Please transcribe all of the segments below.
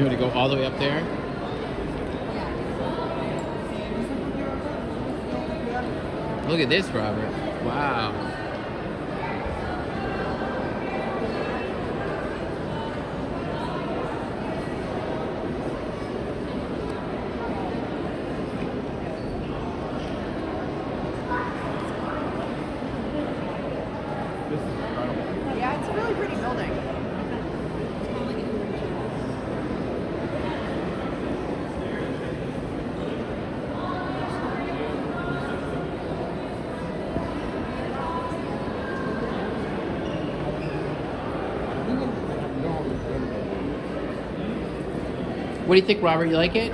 You want to go all the way up there? Look at this, Robert. Wow. Yeah, it's a really pretty building. What do you think, Robert? You like it?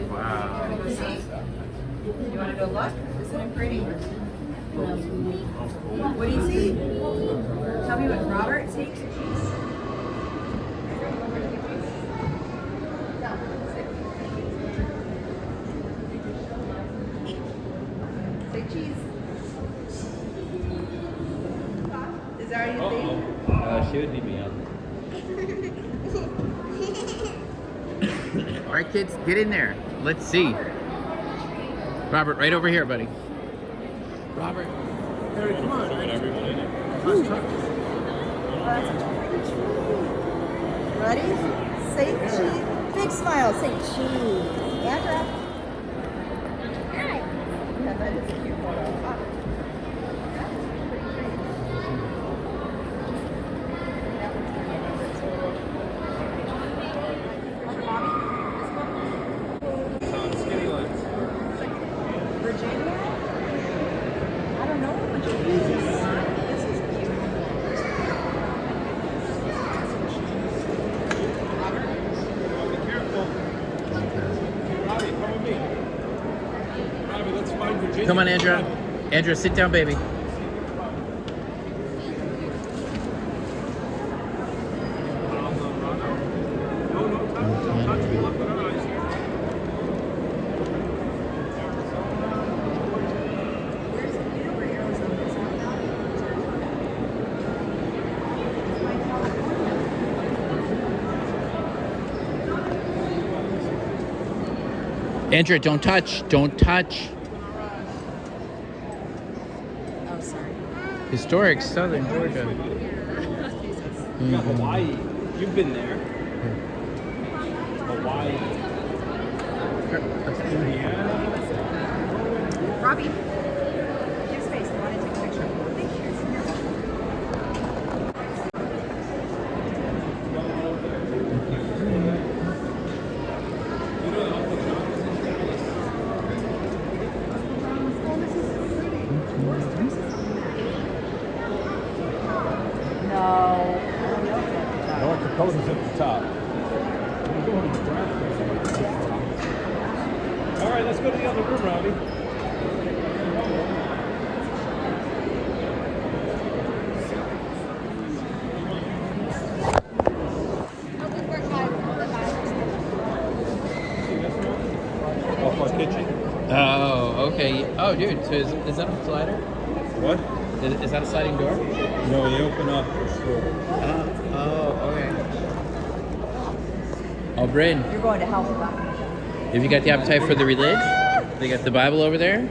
Wow. You want to go look? Isn't it pretty? What do you see? Tell me what Robert sees. Say cheese. Is that what you think? She would beat me up. All right, kids, get in there. Let's see. Robert, right over here, buddy. Robert. Harry, come on. Ready? Say cheese. Big smile. Say cheese. Andra. Hi. Yeah, that is a cute photo. Ah. That's pretty great. Virginia? I don't know what Virginia is. This is Be careful. Robbie, come with me. Robbie, let's find Virginia. Come on, Andra. Andra, sit down, baby. No, don't touch me. Look at her eyes here. Where's it? You know where Arizona is at now? Andra, don't touch. Don't touch. Oh, sorry. Historic Southern Georgia. You got Hawaii. You've been there. Hawaii. Indiana. Robbie, give space. I want to take a picture. Thank you. North Dakota's at the top. All right, let's go to the other room, Robbie. Off our kitchen. Oh, okay. Oh, dude. So is that a slider? What? Is that a sliding door? No, you open up for sure. Oh, okay. Oh, Bryn, You're going to hell for that. have you got the appetite for the religion? They got the Bible over there.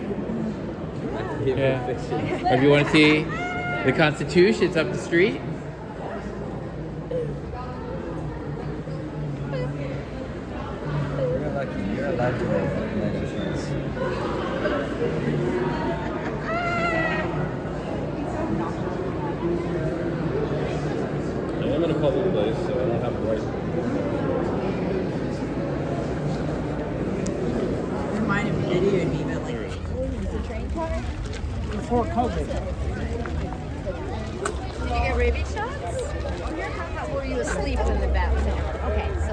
Yeah. Or if you want to see the Constitution, it's up the street. You're lucky. You're allowed to make legends. I am in a public place, so I don't have the right. Reminded me, Eddie and me, but like, is the train coming? Before COVID. Did you get rabies shots? Oh, you're talking about were you asleep in the bathroom? Okay, so.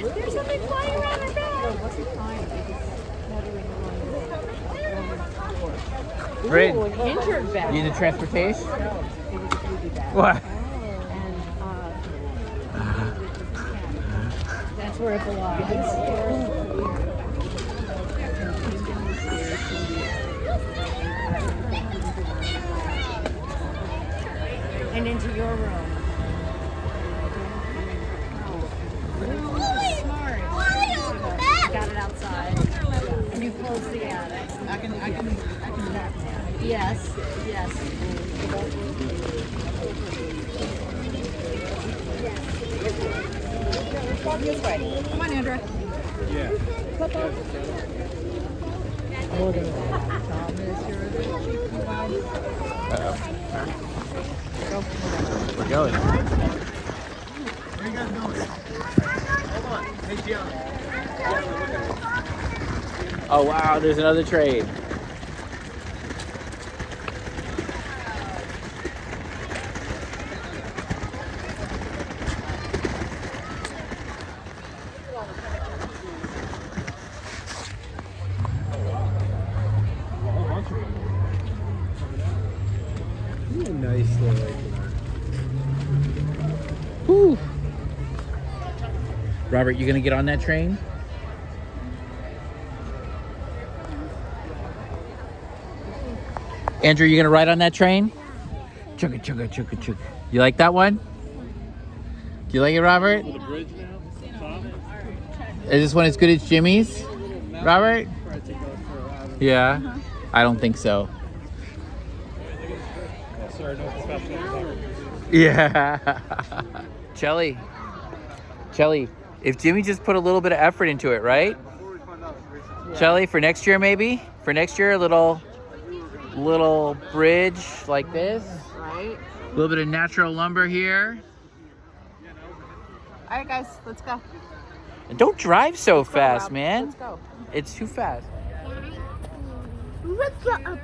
There's something flying around her bed. Bryn, Ooh, an injured bed. you need the transportation? do that. What? And that's where it belongs. And into your room. Smart. Got it outside. And you close the attic. I can. Yes. Walk this way. Come on, Andrew. We're going. Where you guys going? Hold on. Hey, Gian. Oh wow, there's another train. Nice little Whew. Robert, you gonna get on that train? Andrew, you gonna ride on that train? Chugga chugga chugga chugga. You like that one? Do you like it, Robert? The bridge now? Top? Is this one as good as Jimmy's, Robert? Yeah, I don't think so. Sorry, no professional. Yeah. Chelly, if Jimmy just put a little bit of effort into it, right? Chelly, for next year maybe? For next year, a little bridge like this. Right. A little bit of natural lumber here. All right, guys, let's go. And don't drive so fast, Rob. man. Let's go. It's too fast. Let's go up